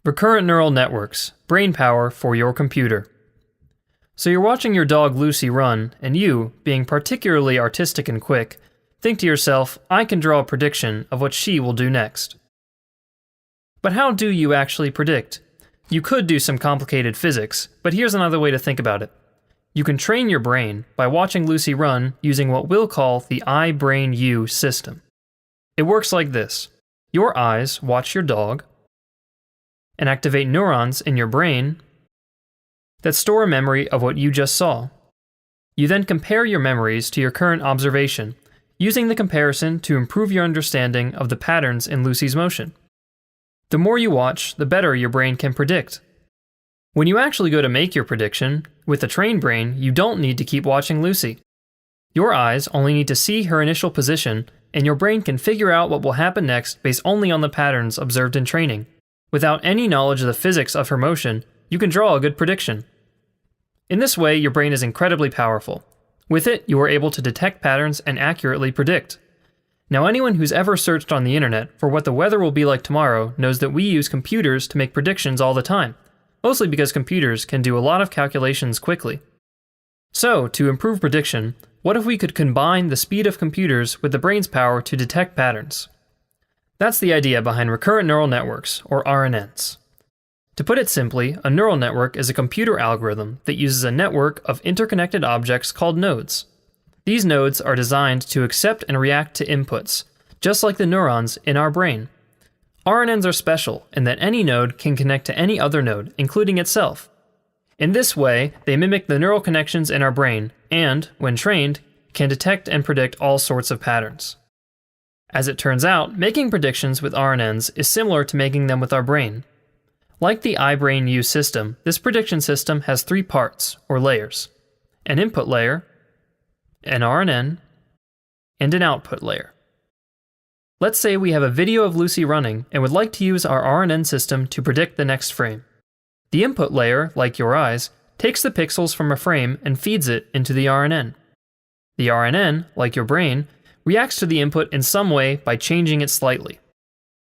Recurrent neural networks, brain power for your computer. So you're watching your dog Lucy run, and you, being particularly artistic and quick, think to yourself, I can draw a prediction of what she will do next. But how do you actually predict? You could do some complicated physics, but here's another way to think about it. You can train your brain by watching Lucy run using what we'll call the REU system. It works like this. Your eyes watch your dog and activate neurons in your brain that store a memory of what you just saw. You then compare your memories to your current observation, using the comparison to improve your understanding of the patterns in Lucy's motion. The more you watch, the better your brain can predict. When you actually go to make your prediction, with a trained brain, you don't need to keep watching Lucy. Your eyes only need to see her initial position, and your brain can figure out what will happen next based only on the patterns observed in training. Without any knowledge of the physics of her motion, you can draw a good prediction. In this way, your brain is incredibly powerful. With it, you are able to detect patterns and accurately predict. Now, anyone who's ever searched on the internet for what the weather will be like tomorrow knows that we use computers to make predictions all the time, mostly because computers can do a lot of calculations quickly. So, to improve prediction, what if we could combine the speed of computers with the brain's power to detect patterns? That's the idea behind recurrent neural networks, or RNNs. To put it simply, a neural network is a computer algorithm that uses a network of interconnected objects called nodes. These nodes are designed to accept and react to inputs, just like the neurons in our brain. RNNs are special in that any node can connect to any other node, including itself. In this way, they mimic the neural connections in our brain and, when trained, can detect and predict all sorts of patterns. As it turns out, making predictions with RNNs is similar to making them with our brain. Like the REU system, this prediction system has three parts, or layers: an input layer, an RNN, and an output layer. Let's say we have a video of Lucy running and would like to use our RNN system to predict the next frame. The input layer, like your eyes, takes the pixels from a frame and feeds it into the RNN. The RNN, like your brain, reacts to the input in some way by changing it slightly.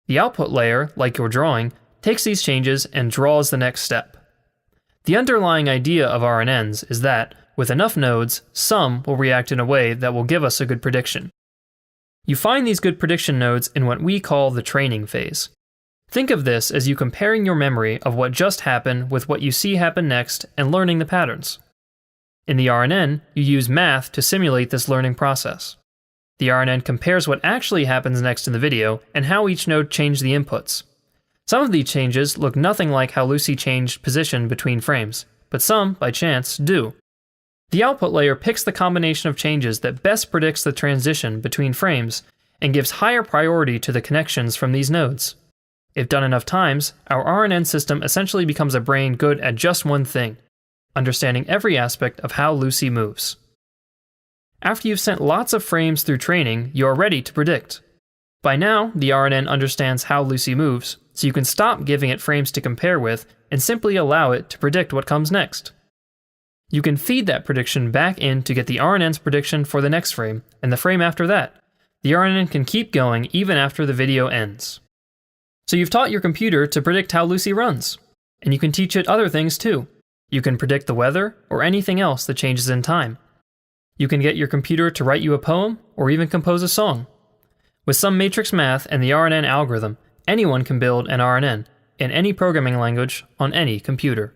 The output layer, like your drawing, takes these changes and draws the next step. The underlying idea of RNNs is that, with enough nodes, some will react in a way that will give us a good prediction. You find these good prediction nodes in what we call the training phase. Think of this as you comparing your memory of what just happened with what you see happen next and learning the patterns. In the RNN, you use math to simulate this learning process. The RNN compares what actually happens next in the video and how each node changed the inputs. Some of these changes look nothing like how Lucy changed position between frames, but some, by chance, do. The output layer picks the combination of changes that best predicts the transition between frames and gives higher priority to the connections from these nodes. If done enough times, our RNN system essentially becomes a brain good at just one thing: understanding every aspect of how Lucy moves. After you've sent lots of frames through training, you are ready to predict. By now, the RNN understands how Lucy moves, so you can stop giving it frames to compare with and simply allow it to predict what comes next. You can feed that prediction back in to get the RNN's prediction for the next frame, and the frame after that. The RNN can keep going even after the video ends. So you've taught your computer to predict how Lucy runs, and you can teach it other things too. You can predict the weather or anything else that changes in time. You can get your computer to write you a poem or even compose a song. With some matrix math and the RNN algorithm, anyone can build an RNN in any programming language on any computer.